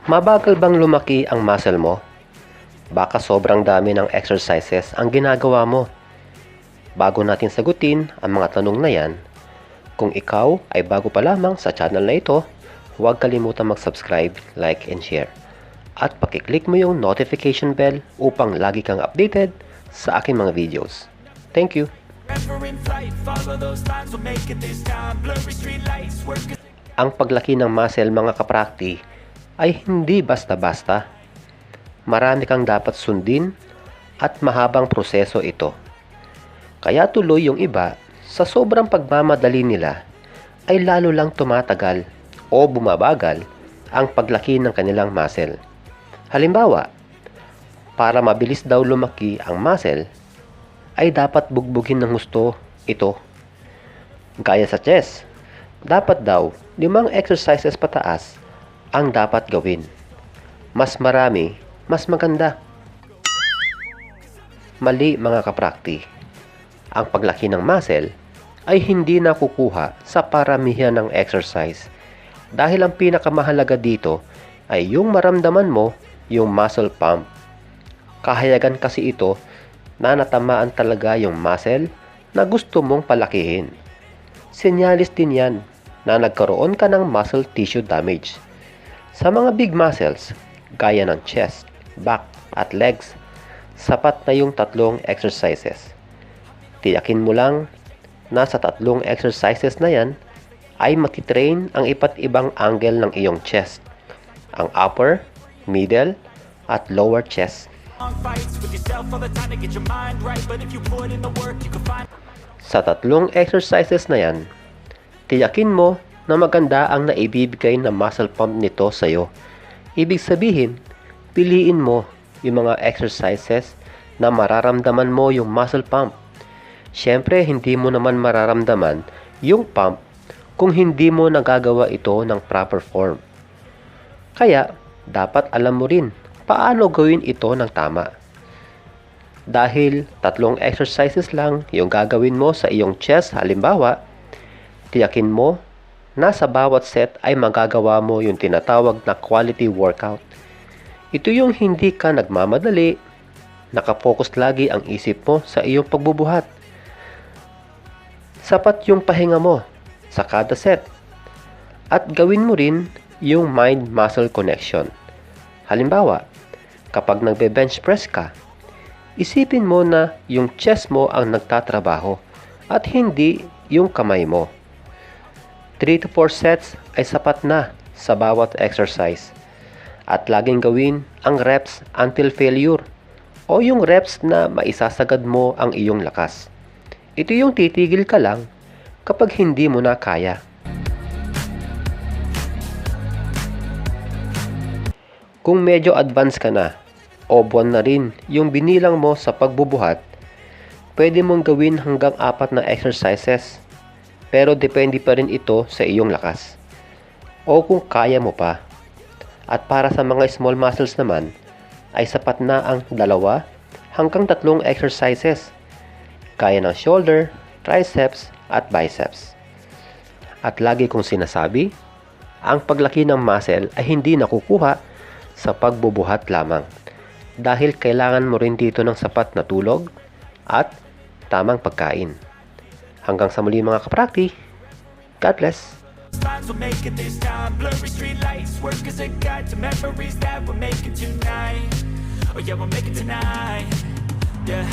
Mabagal bang lumaki ang muscle mo? Baka sobrang dami ng exercises ang ginagawa mo. Bago natin sagutin ang mga tanong na yan, kung ikaw ay bago pa lamang sa channel na ito, huwag kalimutan mag-subscribe, like, and share. At pakiclick mo yung notification bell upang lagi kang updated sa aking mga videos. Thank you! Ang paglaki ng muscle, mga kaprakti, ay hindi basta-basta. Marami kang dapat sundin at mahabang proseso ito. Kaya tuloy yung iba, sa sobrang pagmamadali nila, ay lalo lang tumatagal o bumabagal ang paglaki ng kanilang muscle. Halimbawa, para mabilis daw lumaki ang muscle, ay dapat bugbugin ng gusto ito. Gaya sa chest, dapat daw 5 exercises pataas ang dapat gawin. Mas marami, mas maganda. Mali, mga kaprakti. Ang paglaki ng muscle ay hindi nakukuha sa paramihan ng exercise dahil ang pinakamahalaga dito ay yung maramdaman mo yung muscle pump. Kahayagan kasi ito na natamaan talaga yung muscle na gusto mong palakihin. Senyalis din yan na nagkaroon ka ng muscle tissue damage. Sa mga big muscles, gaya ng chest, back, at legs, sapat na yung 3 exercises. Tiyakin mo lang na sa 3 exercises na yan ay matitrain ang iba't ibang angle ng iyong chest, ang upper, middle, at lower chest. Sa 3 exercises na yan, tiyakin mo na maganda ang naibibigay na muscle pump nito sa iyo. Ibig sabihin, piliin mo yung mga exercises na mararamdaman mo yung muscle pump. Siyempre, hindi mo naman mararamdaman yung pump kung hindi mo nagagawa ito ng proper form. Kaya, dapat alam mo rin paano gawin ito ng tama. Dahil 3 exercises lang yung gagawin mo sa iyong chest, halimbawa, tiyakin mo na sa bawat set ay magagawa mo yung tinatawag na quality workout. Ito yung hindi ka nagmamadali, nakafocus lagi ang isip mo sa iyong pagbubuhat. Sapat yung pahinga mo sa kada set. At gawin mo rin yung mind-muscle connection. Halimbawa, kapag nagbe-bench press ka, isipin mo na yung chest mo ang nagtatrabaho at hindi yung kamay mo. 3 to 4 sets ay sapat na sa bawat exercise. At laging gawin ang reps until failure o yung reps na maisasagad mo ang iyong lakas. Ito yung titigil ka lang kapag hindi mo na kaya. Kung medyo advance ka na o buwan na rin yung binilang mo sa pagbubuhat, pwede mong gawin hanggang 4 na exercises. Pero depende pa rin ito sa iyong lakas o kung kaya mo pa. At para sa mga small muscles naman, ay sapat na ang 2 hanggang 3 exercises kaya ng shoulder, triceps, at biceps. At lagi kong sinasabi, ang paglaki ng muscle ay hindi nakukuha sa pagbubuhat lamang dahil kailangan mo rin dito ng sapat na tulog at tamang pagkain. Hanggang sa muli, mga kaprakti. God bless. We'll make it this time. Blurry street lights work as a guide to memories that we're making tonight. Oh yeah, we'll make it tonight. Yeah.